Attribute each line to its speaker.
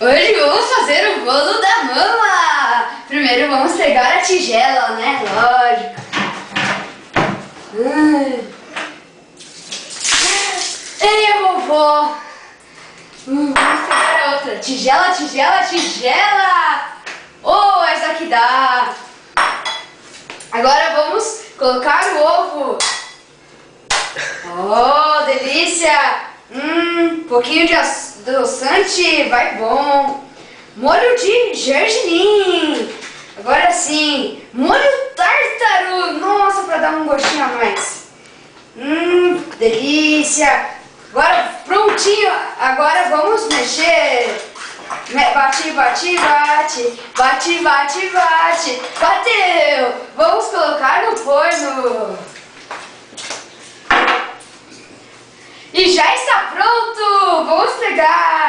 Speaker 1: Hoje vamos fazer o bolo da mama. Primeiro vamos pegar a tigela, né? Lógico. Ei, vovó. Vamos pegar a outra. Tigela, tigela, tigela. Oh, essa aqui dá. Agora vamos colocar o ovo. Oh, delícia. Pouquinho de adoçante, vai bom. Molho de gergelim. Agora sim, molho tártaro. Nossa, para dar um gostinho a mais. Delícia. Agora prontinho. Agora vamos mexer. Bate, bate, bate. Bate, bate, bate. Bateu. Vamos colocar no forno. E já está pronto! Vamos pegar!